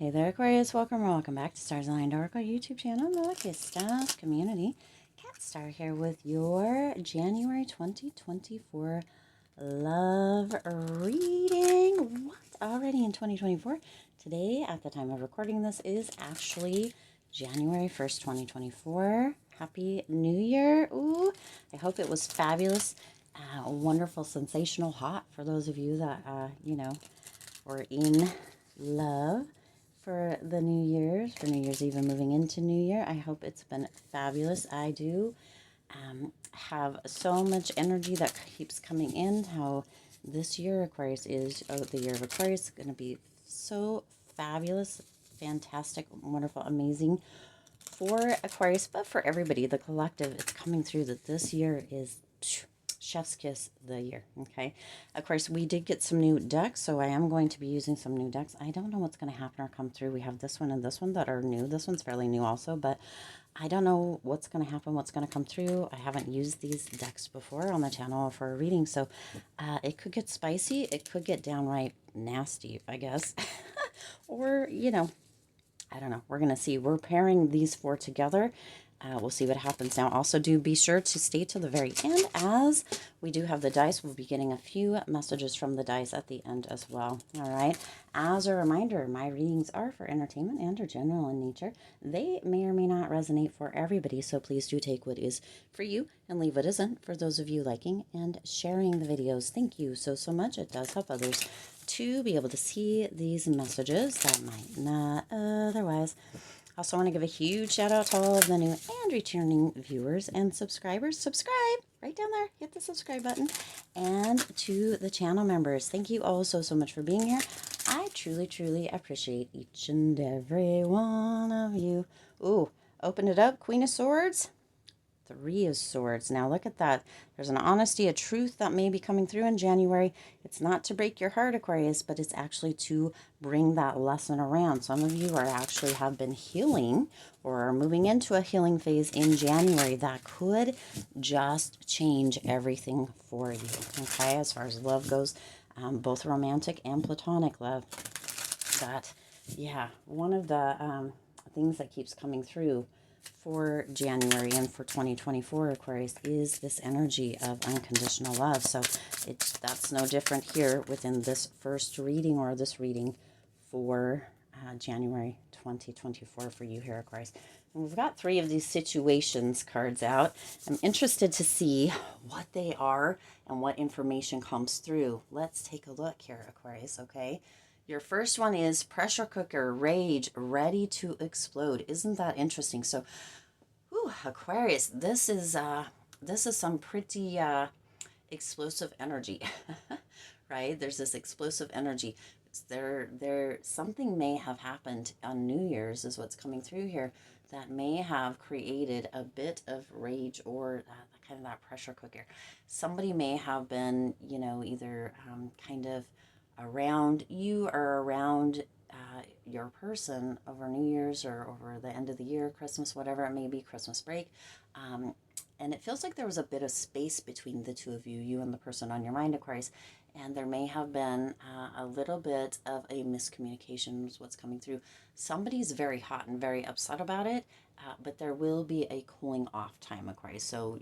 Hey there, Aquarius. Welcome or welcome back to Stars Aligned Oracle YouTube channel, the luckiest stars community. Cat Star here with your January 2024 love reading. What? Already in 2024? Today, at the time of recording this, is actually January 1st, 2024. Happy New Year. Ooh, I hope it was fabulous, wonderful, sensational, hot for those of you that, were in love for the New Year's, for New Year's Eve and moving into New Year. I hope it's been fabulous. I do have so much energy that keeps coming in. How this year, Aquarius is, the year of Aquarius, going to be so fabulous, fantastic, wonderful, amazing for Aquarius, but for everybody, the collective. It's coming through that this year is chef's kiss the year. Okay, of course we did get some new decks, so I am going to be using some new decks. I don't know what's going to happen or come through. We have this one and this one that are new. This one's fairly new also, but I don't know what's going to happen, what's going to come through. I haven't used these decks before on the channel for a reading, so it could get spicy, it could get downright nasty, I guess. Or, I don't know. We're going to see. We're pairing these four together. We'll see what happens now. Also, do be sure to stay to the very end, as we do have the dice. We'll be getting a few messages from the dice at the end as well. All right. As a reminder, my readings are for entertainment and are general in nature. They may or may not resonate for everybody, so please do take what is for you and leave what isn't for those of you liking and sharing the videos. Thank you so much. It does help others to be able to see these messages that might not otherwise. I also want to give a huge shout out to all of the new and returning viewers and subscribers. Subscribe right down there. Hit the subscribe button. And to the channel members, thank you all so much for being here. I truly appreciate each and every one of you. Ooh, open it up. Queen of Swords. Three of Swords. Now look at that. There's an honesty, a truth that may be coming through in January. It's not to break your heart, Aquarius, but it's actually to bring that lesson around. Some of you are actually have been healing or are moving into a healing phase in January that could just change everything for you. Okay, as far as love goes, both romantic and platonic love. That, yeah, one of the things that keeps coming through for January and for 2024 Aquarius is this energy of unconditional love. So that's no different here within this first reading, or this reading for January 2024 for you here, Aquarius. And we've got three of these situations cards out. I'm interested to see what they are and what information comes through. Let's take a look here, Aquarius, okay? Your first one is pressure cooker, rage, ready to explode. Isn't that interesting? So, Aquarius, this is some pretty explosive energy, right? There's this explosive energy. Something may have happened on New Year's, is what's coming through here, that may have created a bit of rage, or kind of that pressure cooker. Somebody may have been, either kind of around you or around your person over New Year's or over the end of the year, Christmas, whatever it may be, Christmas break. And it feels like there was a bit of space between the two of you, you and the person on your mind, Aquarius. And there may have been a little bit of a miscommunication is what's coming through. Somebody's very hot and very upset about it, but there will be a cooling off time, Aquarius. So,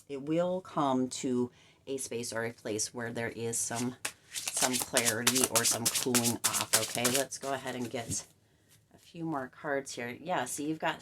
it will come to a space or a place where there is some clarity or some cooling off. Okay, let's go ahead and get a few more cards here. Yeah, see, you've got,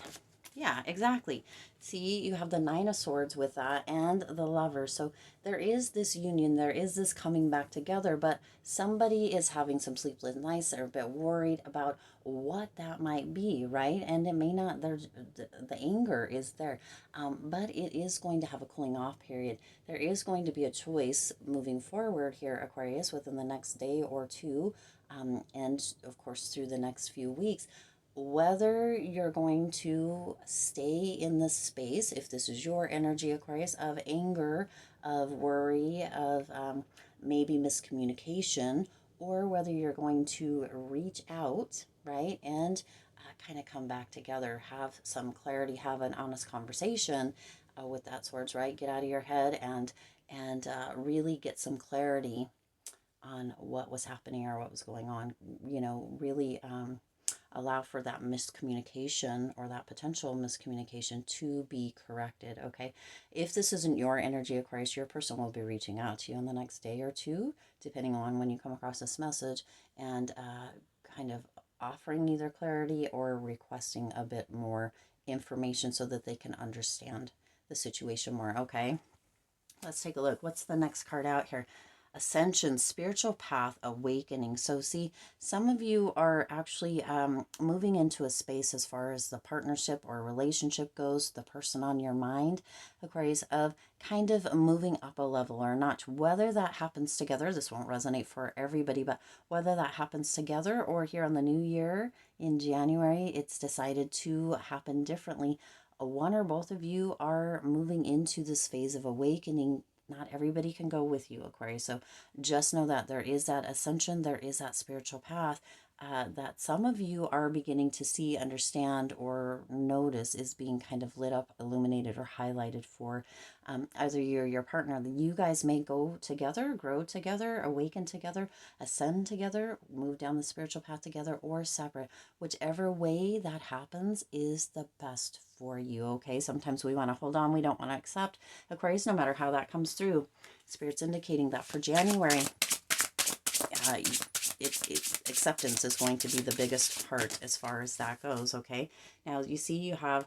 yeah, exactly. See, you have the Nine of Swords with that, and the Lover. So there is this union, there is this coming back together, but somebody is having some sleepless nights. They're a bit worried about what that might be, right? And it may not, the anger is there, but it is going to have a cooling off period. There is going to be a choice moving forward here, Aquarius, within the next day or two, and of course through the next few weeks, whether you're going to stay in this space, if this is your energy, Aquarius, of anger, of worry, of maybe miscommunication, or whether you're going to reach out, right, and kind of come back together, have some clarity, have an honest conversation with that Swords, right? Get out of your head and really get some clarity what was happening or what was going on. You know, really allow for that miscommunication or that potential miscommunication to be corrected. Okay, if this isn't your energy, Aquarius, your person will be reaching out to you in the next day or two, depending on when you come across this message, and kind of offering either clarity or requesting a bit more information so that they can understand the situation more. Okay, let's take a look. What's the next card out here? Ascension, spiritual path, awakening. So see, some of you are actually moving into a space as far as the partnership or relationship goes, the person on your mind, Aquarius, of kind of moving up a level or not. Whether that happens together, this won't resonate for everybody, but whether that happens together or here on the new year in January, it's decided to happen differently. One or both of you are moving into this phase of awakening. Not everybody can go with you, Aquarius. So just know that there is that ascension, there is that spiritual path that some of you are beginning to see, understand, or notice is being kind of lit up, illuminated, or highlighted for either you or your partner. You guys may go together, grow together, awaken together, ascend together, move down the spiritual path together, or separate. Whichever way that happens is the best for you. Okay, sometimes we want to hold on, we don't want to accept. Aquarius, no matter how that comes through, Spirit's indicating that for January, acceptance is going to be the biggest part as far as that goes. Okay, now you see you have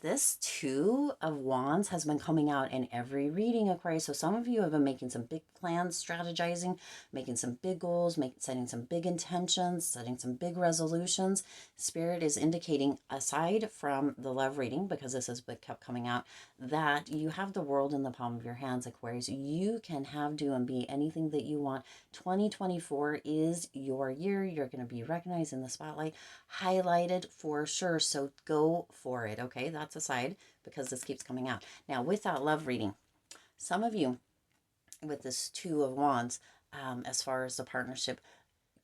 this Two of Wands has been coming out in every reading, Aquarius. So some of you have been making some big plans, strategizing, making some big goals, setting some big intentions, setting some big resolutions. Spirit is indicating, aside from the love reading, because this has kept coming out, that you have the world in the palm of your hands, Aquarius. You can have, do, and be anything that you want. 2024 is your year. You're going to be recognized in the spotlight, highlighted for sure. So go for it. Okay, that's aside because this keeps coming out. Now, with that love reading, some of you with this Two of Wands, as far as the partnership,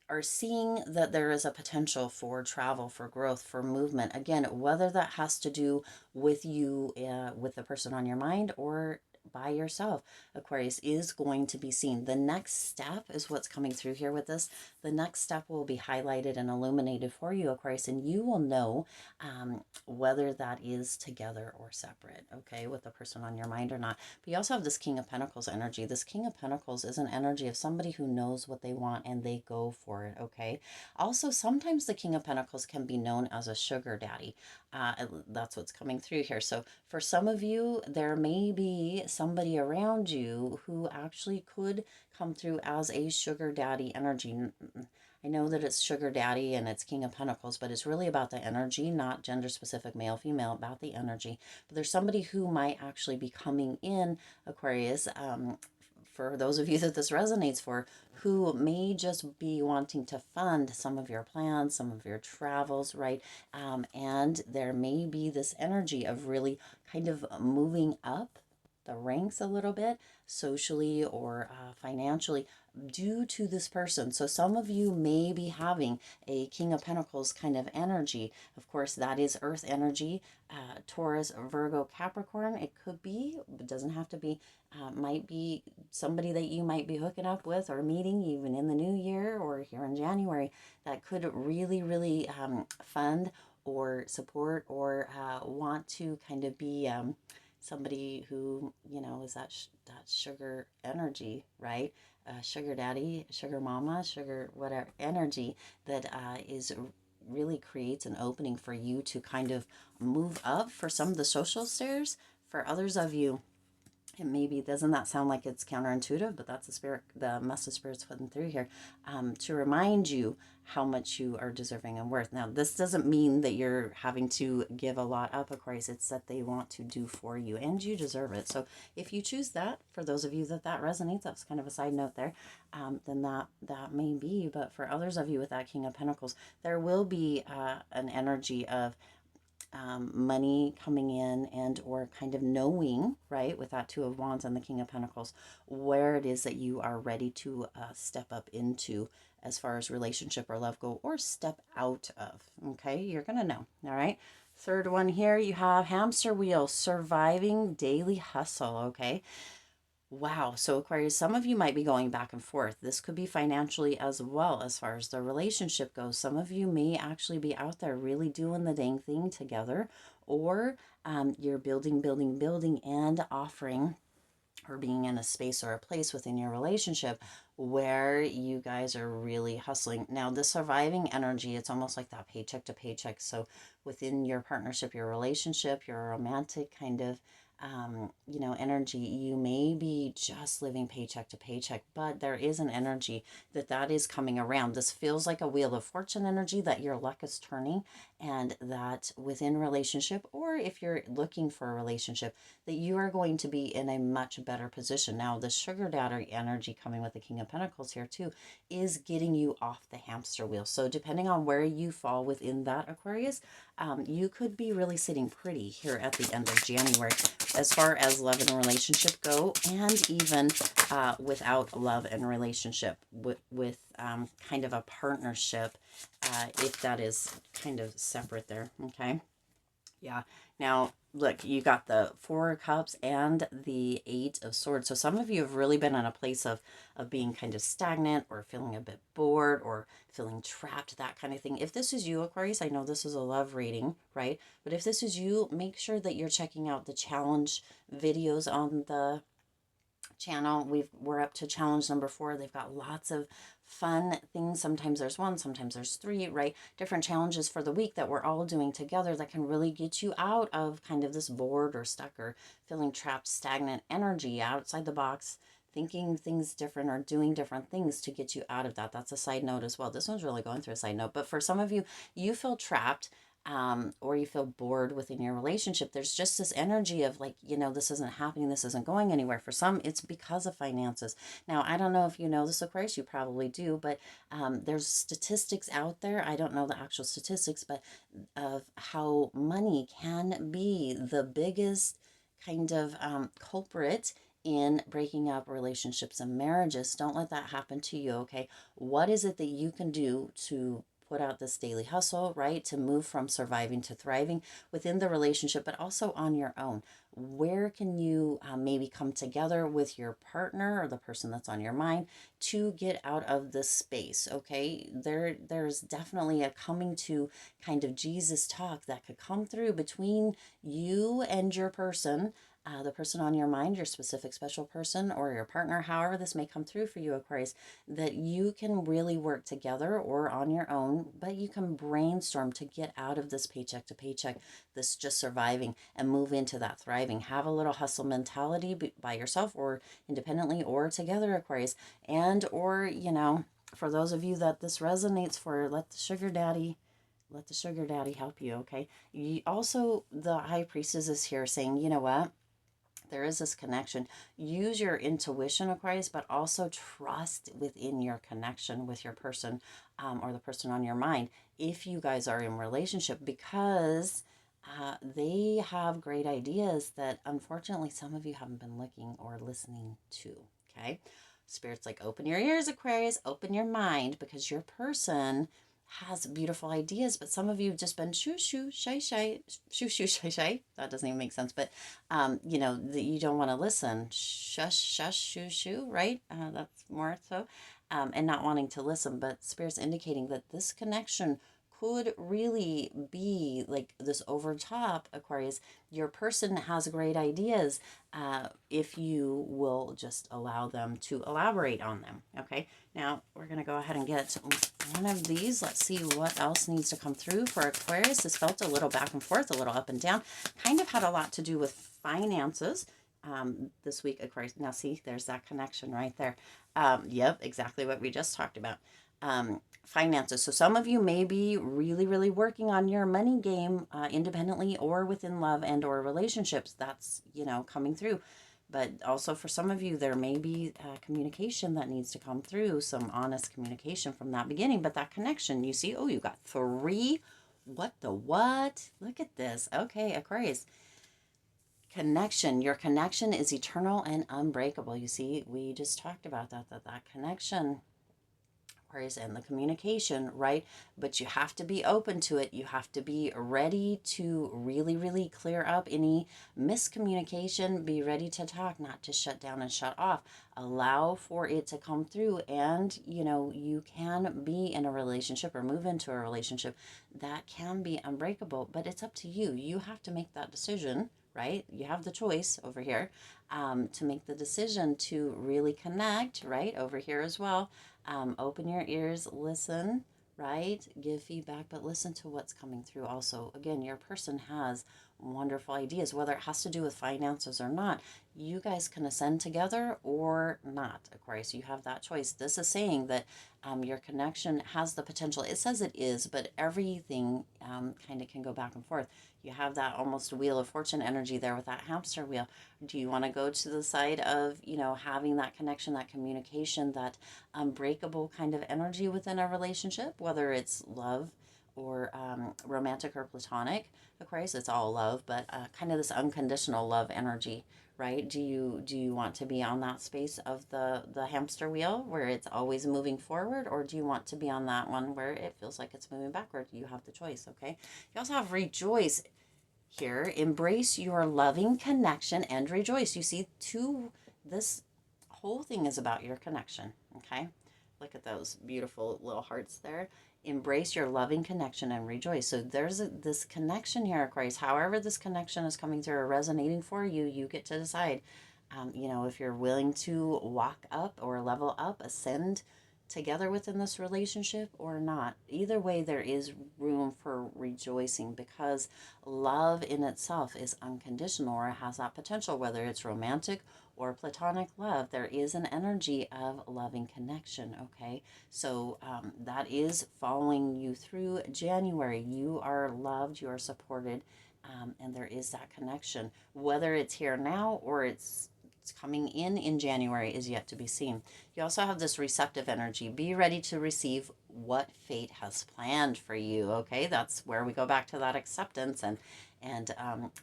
are seeing that there is a potential for travel, for growth, for movement. Again, whether that has to do with you, with the person on your mind, or by yourself, Aquarius, is going to be seen. The next step is what's coming through here with this. The next step will be highlighted and illuminated for you, Aquarius, and you will know whether that is together or separate, okay, with the person on your mind or not. But you also have this King of Pentacles energy. This King of Pentacles is an energy of somebody who knows what they want and they go for it, okay? Also, sometimes the King of Pentacles can be known as a sugar daddy. That's what's coming through here. So for some of you, there may be somebody around you who actually could come through as a sugar daddy energy. I know that it's sugar daddy and it's King of Pentacles, but it's really about the energy, not gender specific, male, female, about the energy. But there's somebody who might actually be coming in, Aquarius, for those of you that this resonates for, who may just be wanting to fund some of your plans, some of your travels, right? And there may be this energy of really kind of moving up the ranks a little bit, socially or financially, due to this person. So some of you may be having a King of Pentacles kind of energy. Of course, that is Earth energy, Taurus, Virgo, Capricorn. It could be, it doesn't have to be, might be somebody that you might be hooking up with or meeting even in the new year or here in January that could really, really fund or support or want to kind of be somebody who, you know, is that sugar energy, right? Sugar daddy, sugar mama, sugar whatever energy that is really creates an opening for you to kind of move up for some of the social stairs. For others of you, it maybe doesn't that sound like it's counterintuitive, but that's the spirit, the message Spirit's putting through here, to remind you how much you are deserving and worth. Now, this doesn't mean that you're having to give a lot up, Aquarius. It's that they want to do for you, and you deserve it. So if you choose that, for those of you that resonates, that's kind of a side note there, then that may be. But for others of you with that King of Pentacles, there will be an energy of money coming in and or kind of knowing, right, with that Two of Wands and the King of Pentacles, where it is that you are ready to step up into as far as relationship or love go, or step out of. Okay, you're gonna know. All right, third one here, you have hamster wheel, surviving daily hustle. Okay, Wow. So, Aquarius, some of you might be going back and forth. This could be financially as well as far as the relationship goes. Some of you may actually be out there really doing the dang thing together, or you're building, building, building, and offering, or being in a space or a place within your relationship where you guys are really hustling. Now, the surviving energy, it's almost like that paycheck to paycheck. So within your partnership, your relationship, your romantic kind of energy, you may be just living paycheck to paycheck, but there is an energy that is coming around. This feels like a wheel of fortune energy, that your luck is turning, and that within relationship, or if you're looking for a relationship, that you are going to be in a much better position. Now, the sugar daddy energy coming with the King of Pentacles here too is getting you off the hamster wheel. So depending on where you fall within that, Aquarius, you could be really sitting pretty here at the end of January as far as love and relationship go, and even without love and relationship, with kind of a partnership, if that is kind of separate there. Okay. Yeah. Now, look, you got the Four of Cups and the Eight of Swords. So some of you have really been in a place of being kind of stagnant, or feeling a bit bored, or feeling trapped, that kind of thing. If this is you, Aquarius, I know this is a love reading, right? But if this is you, make sure that you're checking out the challenge videos on the channel. We're up to challenge number 4. They've got lots of fun things. Sometimes there's 1, sometimes there's 3, right? Different challenges for the week that we're all doing together that can really get you out of kind of this bored or stuck or feeling trapped, stagnant energy, outside the box, thinking things different or doing different things to get you out of that. That's a side note as well. This one's really going through a side note, but for some of you, you feel trapped, or you feel bored within your relationship. There's just this energy of like, this isn't happening, this isn't going anywhere. For some, it's because of finances. Now, I don't know if you know this, Aquarius, you probably do, but there's statistics out there. I don't know the actual statistics, but of how money can be the biggest kind of culprit in breaking up relationships and marriages. Don't let that happen to you, okay? What is it that you can do to put out this daily hustle, right? To move from surviving to thriving within the relationship, but also on your own. Where can you maybe come together with your partner or the person that's on your mind to get out of this space? Okay, there's definitely a coming to kind of Jesus talk that could come through between you and your person, the person on your mind, your specific special person, or your partner, however this may come through for you, Aquarius, that you can really work together or on your own, but you can brainstorm to get out of this paycheck to paycheck, this just surviving, and move into that thriving. Have a little hustle mentality by yourself or independently or together, Aquarius. And, or, for those of you that this resonates for, let the sugar daddy help you, okay? Also, the high priestess is here saying, you know what? There is this connection. Use your intuition, Aquarius, but also trust within your connection with your person, or the person on your mind, if you guys are in relationship, because they have great ideas that unfortunately some of you haven't been looking or listening to. Okay. Spirit's like, open your ears, Aquarius, open your mind, because your person has beautiful ideas, but some of you have just been shoo shoo shy shy, shoo shoo shy shy. That doesn't even make sense, but that you don't want to listen. Shush shush shoo shoo, right? That's more so, and not wanting to listen. But Spirit's indicating that this connection could really be like this over top, Aquarius. Your person has great ideas, if you will just allow them to elaborate on them. Okay, now we're going to go ahead and get one of these. Let's see what else needs to come through for Aquarius. This felt a little back and forth, a little up and down. Kind of had a lot to do with finances this week, Aquarius. Now see, there's that connection right there. Yep, exactly what we just talked about. Finances. So some of you may be really, really working on your money game, independently or within love and or relationships. That's, coming through. But also for some of you, there may be communication that needs to come through, some honest communication from that beginning. But that connection, you see, oh, you got 3. What the what? Look at this. Okay, Aquarius. Connection. Your connection is eternal and unbreakable. You see, we just talked about that connection, Aquarius, and the communication, right? But you have to be open to it. You have to be ready to really, really clear up any miscommunication. Be ready to talk, not to shut down and shut off. Allow for it to come through, and you can be in a relationship or move into a relationship that can be unbreakable, but it's up to you. You have to make that decision, right? You have the choice over here, to make the decision to really connect, right? Over here as well. Open your ears, listen, right? Give feedback, but listen to what's coming through also. Again, your person has wonderful ideas, whether it has to do with finances or not. You guys can ascend together or not, Aquarius. You have that choice. This is saying that your connection has the potential. It says it is, but everything kind of can go back and forth. You have that almost Wheel of Fortune energy there with that hamster wheel. Do you want to go to the side of, having that connection, that communication, that unbreakable kind of energy within a relationship, whether it's love or romantic or platonic? Aquarius, it's all love, but kind of this unconditional love energy, right? Do you want to be on that space of the hamster wheel where it's always moving forward, or do you want to be on that one where it feels like it's moving backward? You have the choice, okay? You also have rejoice here. Embrace your loving connection and rejoice. You see, this whole thing is about your connection, okay? Look at those beautiful little hearts there. Embrace your loving connection and rejoice. So there's this connection here, Aquarius. However this connection is coming through or resonating for you, you get to decide, if you're willing to walk up or level up, ascend together within this relationship or not. Either way, there is room for rejoicing, because love in itself is unconditional, or has that potential, whether it's romantic or platonic love. There is an energy of loving connection, okay? So that is following you through January. You are loved, you are supported, and there is that connection. Whether it's here now or it's coming in January is yet to be seen. You also have this receptive energy. Be ready to receive what fate has planned for you, okay? That's where we go back to that acceptance and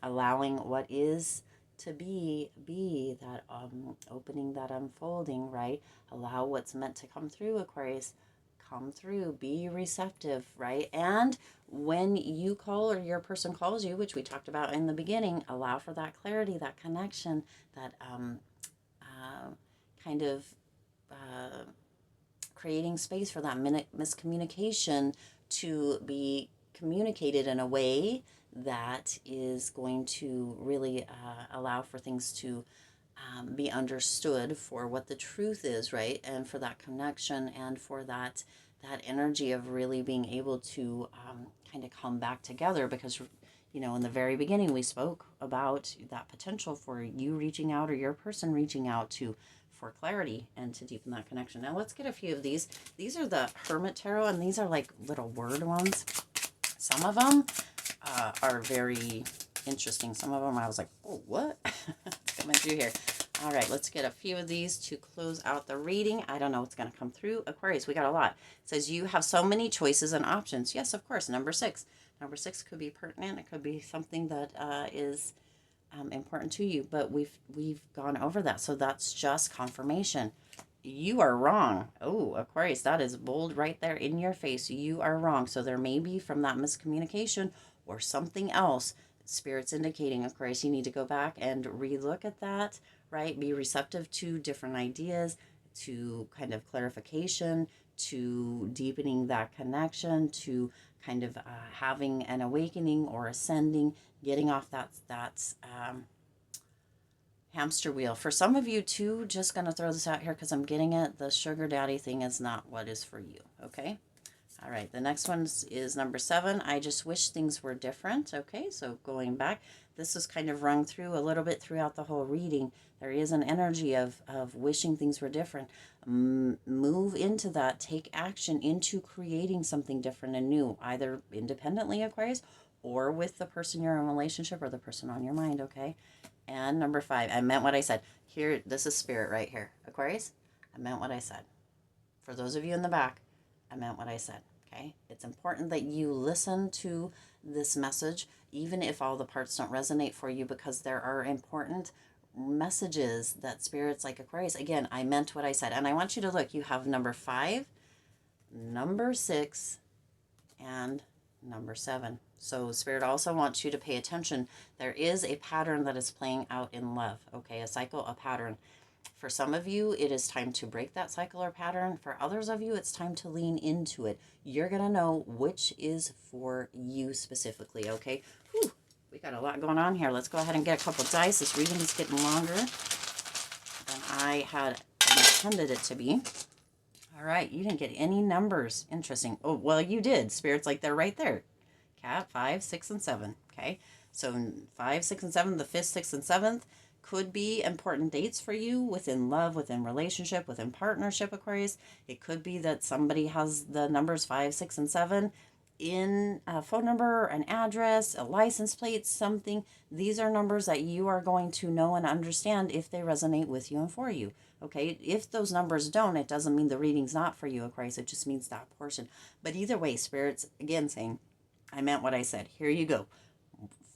allowing what is to be that opening, that unfolding, right? Allow what's meant to come through, Aquarius, come through. Be receptive, right? And when you call or your person calls you, which we talked about in the beginning, allow for that clarity, that connection, that kind of creating space for that miscommunication to be communicated in a way that is going to really allow for things to be understood for what the truth is, right? And for that connection, and for that energy of really being able to kind of come back together. Because in the very beginning we spoke about that potential for you reaching out, or your person reaching out for clarity and to deepen that connection. Now let's get a few of these. These are the Hermit Tarot, and these are like little word ones. Some of them are very interesting. Some of them I was like, oh, what? It's coming through here. All right, let's get a few of these to close out the reading. I don't know what's going to come through. Aquarius, we got a lot. It says you have so many choices and options. Yes, of course. Number 6. Number 6 could be pertinent. It could be something that is important to you, but we've gone over that. So that's just confirmation. You are wrong. Oh, Aquarius, that is bold right there in your face. You are wrong. So there may be from that miscommunication or something else. Spirit's indicating, Aquarius, you need to go back and relook at that, right? Be receptive to different ideas, to kind of clarification, to deepening that connection, to kind of having an awakening or ascending, getting off that hamster wheel. For some of you too, just going to throw this out here because I'm getting it, the sugar daddy thing is not what is for you, okay? All right, the next one is number 7. I just wish things were different. Okay, so going back, this is kind of rung through a little bit throughout the whole reading. There is an energy of wishing things were different. Move into that. Take action into creating something different and new, either independently, Aquarius, or with the person you're in a relationship or the person on your mind, okay? And number 5, I meant what I said. Here, this is Spirit right here. Aquarius, I meant what I said. For those of you in the back, I meant what I said. Okay, it's important that you listen to this message, even if all the parts don't resonate for you, because there are important messages that Spirit's like, Aquarius, again, I meant what I said. And I want you to look, you have number 5, number 6, and number 7. So Spirit also wants you to pay attention. There is a pattern that is playing out in love, okay? A cycle, a pattern. For some of you, it is time to break that cycle or pattern. For others of you, it's time to lean into it. You're going to know which is for you specifically, okay? Whew, we got a lot going on here. Let's go ahead and get a couple dice. This reading is getting longer than I had intended it to be. All right, you didn't get any numbers. Interesting. Oh, well, you did. Spirit's like they're right there. Cat, 5, 6, and 7. Okay, so 5, 6, and 7, the 5th, 6th, and 7th could be important dates for you within love, within relationship, within partnership, Aquarius. It could be that somebody has the numbers 5, 6, and 7 in a phone number, an address, a license plate, something. These are numbers that you are going to know and understand if they resonate with you and for you. Okay, if those numbers don't, it doesn't mean the reading's not for you, Aquarius. It just means that portion. But either way, Spirit's again saying, I meant what I said. Here you go.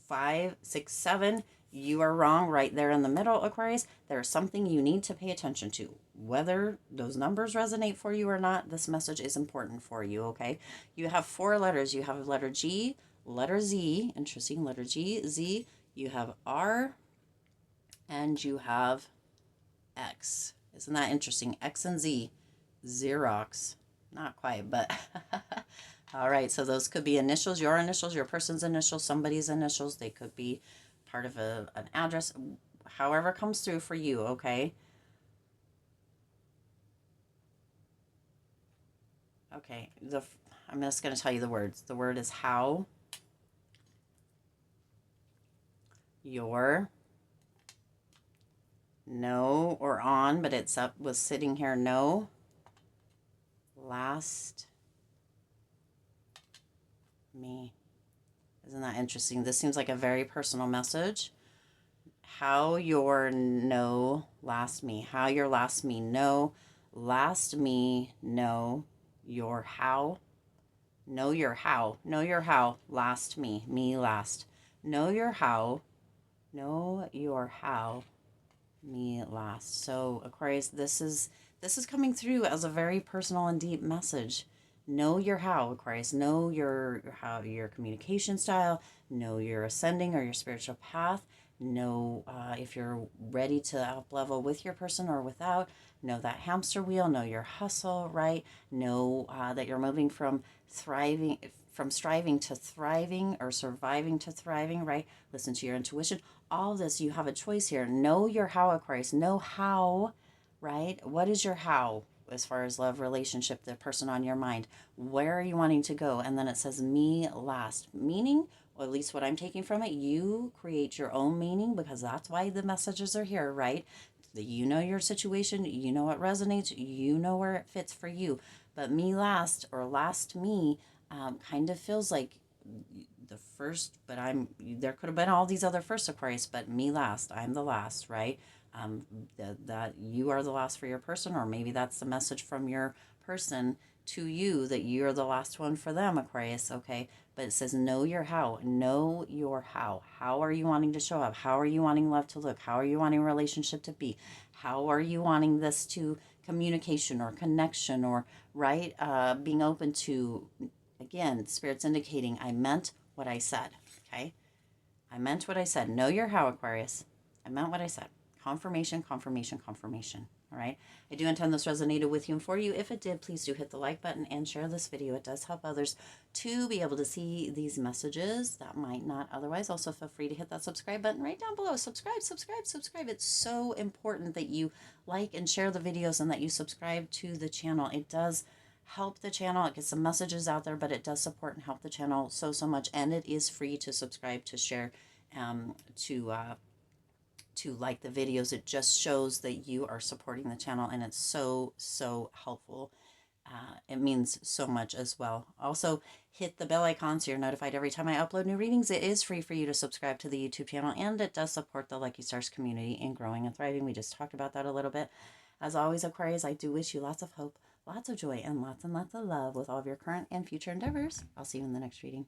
5, 6, 7. You are wrong right there in the middle, Aquarius. There's something you need to pay attention to. Whether those numbers resonate for you or not, this message is important for you, okay? You have 4 letters. You have letter G, letter Z. Interesting. Letter G, Z. You have R, and you have X. Isn't that interesting? X and Z. Xerox. Not quite, but... All right, so those could be initials, your person's initials, somebody's initials. They could be part of an address, however comes through for you, okay? Okay, I'm just going to tell you the words. The word is how, your, no, or on, but it's up, was sitting here, no, last, me. Isn't that interesting? This seems like a very personal message. How your no last me. How your last me no. Last me no. Your how. Know your how. Know your how. Last me. Me last. Know your how. Know your how. Me last. So Aquarius, this is coming through as a very personal and deep message. Know your how, Aquarius. Know your how, your communication style. Know your ascending or your spiritual path. Know if you're ready to up level with your person or without. Know that hamster wheel. Know your hustle, right? Know that you're moving from striving to thriving or surviving to thriving, right? Listen to your intuition. All this, you have a choice here. Know your how, Aquarius. Know how, right? What is your how? As far as love, relationship, the person on your mind, where are you wanting to go? And then it says me last, meaning, or at least what I'm taking from it, you create your own meaning, because that's why the messages are here, right? You know your situation, you know what resonates, you know where it fits for you. But me last, or last me, kind of feels like the first, but there could have been all these other first, Aquarius, but me last, I'm the last, right? That you are the last for your person, or maybe that's the message from your person to you, that you're the last one for them, Aquarius, okay? But it says know your how. Know your how. How are you wanting to show up? How are you wanting love to look? How are you wanting relationship to be? How are you wanting this to communication or connection, or right, being open to, again, Spirit's indicating I meant what I said, okay? I meant what I said. Know your how, Aquarius. I meant what I said. Confirmation, confirmation, confirmation. All right. I do intend this resonated with you and for you. If it did, please do hit the like button and share this video. It does help others to be able to see these messages that might not otherwise. Also, feel free to hit that subscribe button right down below. Subscribe, subscribe, subscribe. It's so important that you like and share the videos and that you subscribe to the channel. It does help the channel. It gets some messages out there, but it does support and help the channel so much. And it is free to subscribe, to share, to like the videos. It just shows that you are supporting the channel, and it's so helpful. It means so much as well. Also, hit the bell icon so you're notified every time I upload new readings. It is free for you to subscribe to the YouTube channel, and it does support the Lucky Stars community in growing and thriving. We just talked about that a little bit. As always, Aquarius, I do wish you lots of hope, lots of joy, and lots of love with all of your current and future endeavors. I'll see you in the next reading.